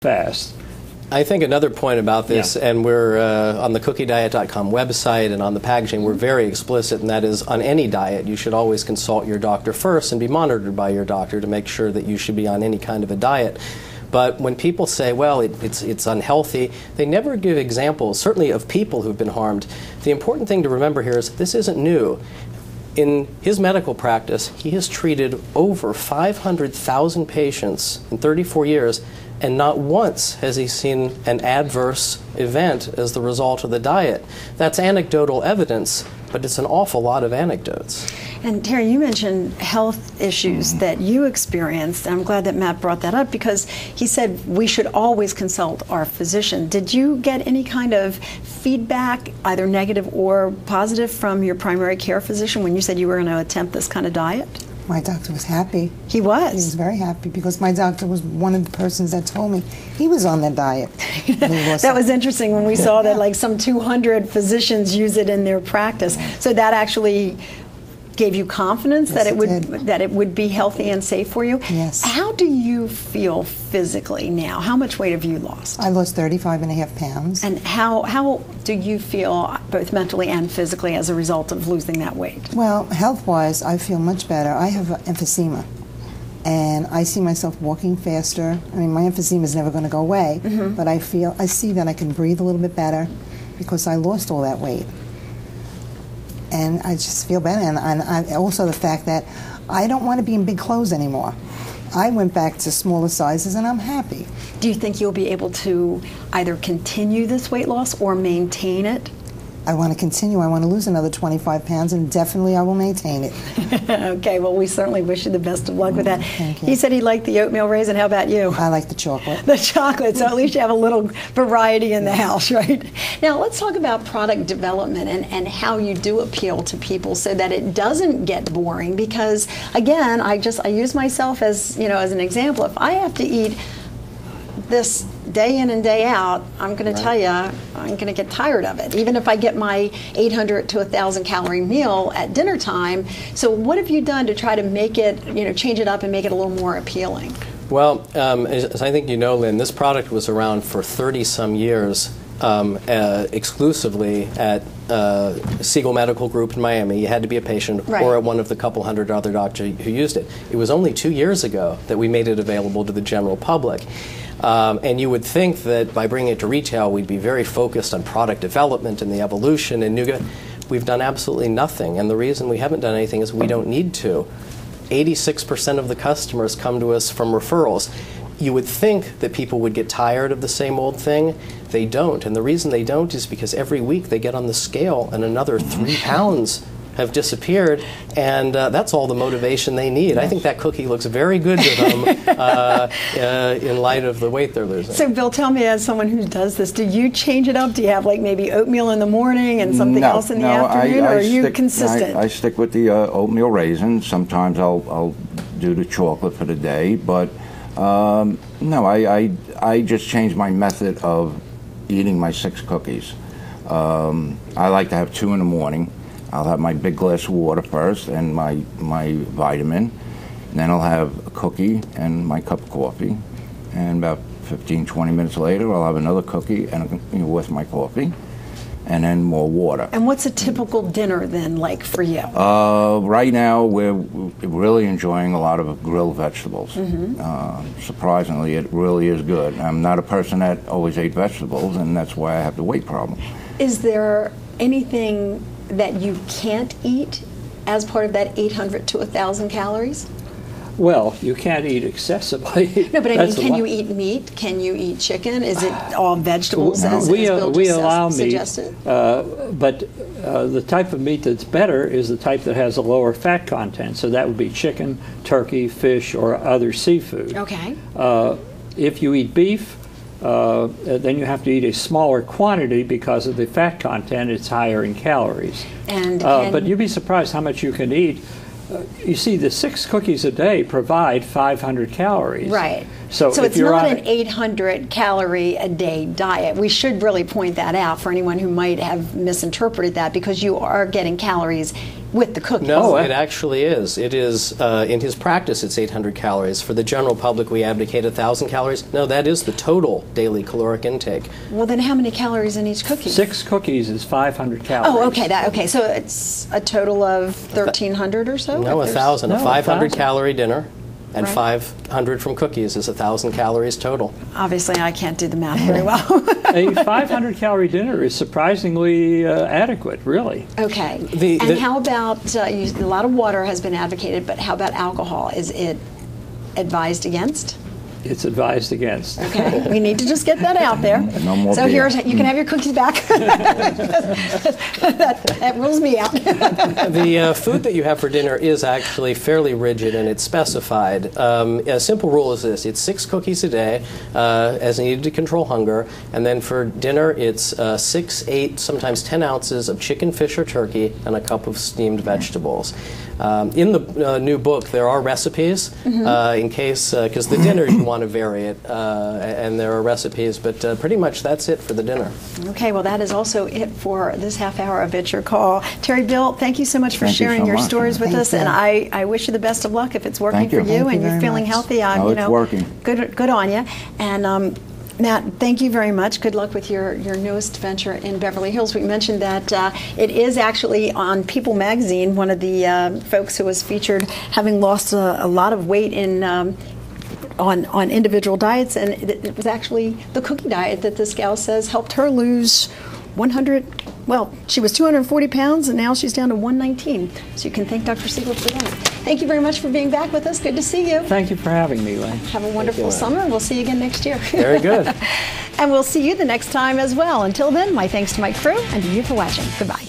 fast. I think another point about this, and we're on the cookiediet.com website and on the packaging, we're very explicit, and that is on any diet, you should always consult your doctor first and be monitored by your doctor to make sure that you should be on any kind of a diet. But when people say, well, it's unhealthy, they never give examples, certainly of people who've been harmed. The important thing to remember here is this isn't new. In his medical practice, he has treated over 500,000 patients in 34 years, and not once has he seen an adverse event as the result of the diet. That's anecdotal evidence, but it's an awful lot of anecdotes. And Terry, you mentioned health issues that you experienced. I'm glad that Matt brought that up because he said we should always consult our physician. Did you get any kind of feedback, either negative or positive, from your primary care physician when you said you were going to attempt this kind of diet? My doctor was happy. He was? He was very happy because my doctor was one of the persons that told me he was on that diet. That was interesting when we saw that like some 200 physicians use it in their practice. So that actually gave you confidence that it would be healthy and safe for you? Yes. How do you feel physically now? How much weight have you lost? I lost 35.5 pounds. And how do you feel both mentally and physically as a result of losing that weight? Well, health-wise, I feel much better. I have emphysema, and I see myself walking faster. I mean, my emphysema is never going to go away, but I see that I can breathe a little bit better because I lost all that weight. And I just feel better. And also the fact that I don't want to be in big clothes anymore. I went back to smaller sizes, and I'm happy. Do you think you'll be able to either continue this weight loss or maintain it? I want to continue. I want to lose another 25 pounds, and definitely I will maintain it. Okay, well, we certainly wish you the best of luck with that. Thank you. He said he liked the oatmeal raisin. How about you? I like the chocolate. The chocolate, so at least you have a little variety in the house, right? Now, let's talk about product development and how you do appeal to people so that it doesn't get boring. Because, again, I use myself as, as an example. If I have to eat this day in and day out, I'm going to tell you, I'm going to get tired of it, even if I get my 800 to 1,000 calorie meal at dinner time. So what have you done to try to make it, change it up and make it a little more appealing? Well, as I think you know, Lynn, this product was around for 30-some years exclusively at Siegal Medical Group in Miami. You had to be a patient or at one of the couple hundred other doctors who used it. It was only 2 years ago that we made it available to the general public. And you would think that by bringing it to retail, we'd be very focused on product development and the evolution and new. We've done absolutely nothing, and the reason we haven't done anything is we don't need to. 86% of the customers come to us from referrals. You would think that people would get tired of the same old thing. They don't, and the reason they don't is because every week they get on the scale and another 3 pounds have disappeared, and that's all the motivation they need. I think that cookie looks very good to them in light of the weight they're losing. So, Bill, tell me, as someone who does this, do you change it up? Do you have like maybe oatmeal in the morning and something else in the afternoon, or are you consistent? I stick with the oatmeal raisin. Sometimes I'll do the chocolate for the day, but no, I just change my method of eating my 6 cookies. I like to have 2 in the morning. I'll have my big glass of water first and my vitamin. And then I'll have a cookie and my cup of coffee. And about 15, 20 minutes later, I'll have another cookie and with my coffee. And then more water. And what's a typical dinner then like for you? Right now, we're really enjoying a lot of grilled vegetables. Surprisingly, it really is good. I'm not a person that always ate vegetables, and that's why I have the weight problem. Is there anything that you can't eat as part of that 800 to 1,000 calories? Well, you can't eat excessively. No, but I mean, can you eat meat? Can you eat chicken? Is it all vegetables as Bill we allow suggested? Meat, but the type of meat that's better is the type that has a lower fat content. So that would be chicken, turkey, fish, or other seafood. Okay. If you eat beef, then you have to eat a smaller quantity because of the fat content. It's higher in calories. But you'd be surprised how much you can eat. You see, the 6 cookies a day provide 500 calories. Right. So it's not an 800 calorie a day diet. We should really point that out for anyone who might have misinterpreted that, because you are getting calories with the cookies. No, it actually is. It is, in his practice, it's 800 calories. For the general public, we advocate 1,000 calories. No, that is the total daily caloric intake. Well, then how many calories in each cookie? 6 cookies is 500 calories. Oh, okay. Okay, so it's a total of 1,300 or so? No, 1,000. No, a 500 1,000. calorie dinner. And Right. 500 from cookies is 1,000 calories total. Obviously, I can't do the math very well. A 500 calorie dinner is surprisingly adequate, really. Okay. And how about, a lot of water has been advocated, but how about alcohol? Is it advised against? It's advised against. Okay, we need to just get that out there. No more So beer. you can have your cookies back. that rules me out. The food that you have for dinner is actually fairly rigid and it's specified. A simple rule is this: it's 6 cookies a day as needed to control hunger, and then for dinner it's 6, 8, sometimes 10 ounces of chicken, fish, or turkey, and a cup of steamed vegetables. In the new book, there are recipes in case, because the dinner you want to vary it, and there are recipes, but pretty much that's it for the dinner. Okay, well, that is also it for this half hour of It's Your Call. Terry, Bill, thank you so much for Thank you sharing so your much. stories with Thank us, you. and I wish you the best of luck if it's working Thank you. for you Thank and you you're very feeling much. healthy. No, it's working. Good on you. And Matt, thank you very much. Good luck with your newest venture in Beverly Hills. We mentioned that it is actually on People magazine, one of the folks who was featured having lost a lot of weight in on individual diets, and it was actually the cookie diet that this gal says helped her lose 100. Well, she was 240 pounds, and now she's down to 119. So you can thank Dr. Siegal for that. Thank you very much for being back with us. Good to see you. Thank you for having me, Lynn. Have a wonderful summer. We'll see you again next year. Very good. And we'll see you the next time as well. Until then, my thanks to my crew and to you for watching. Goodbye.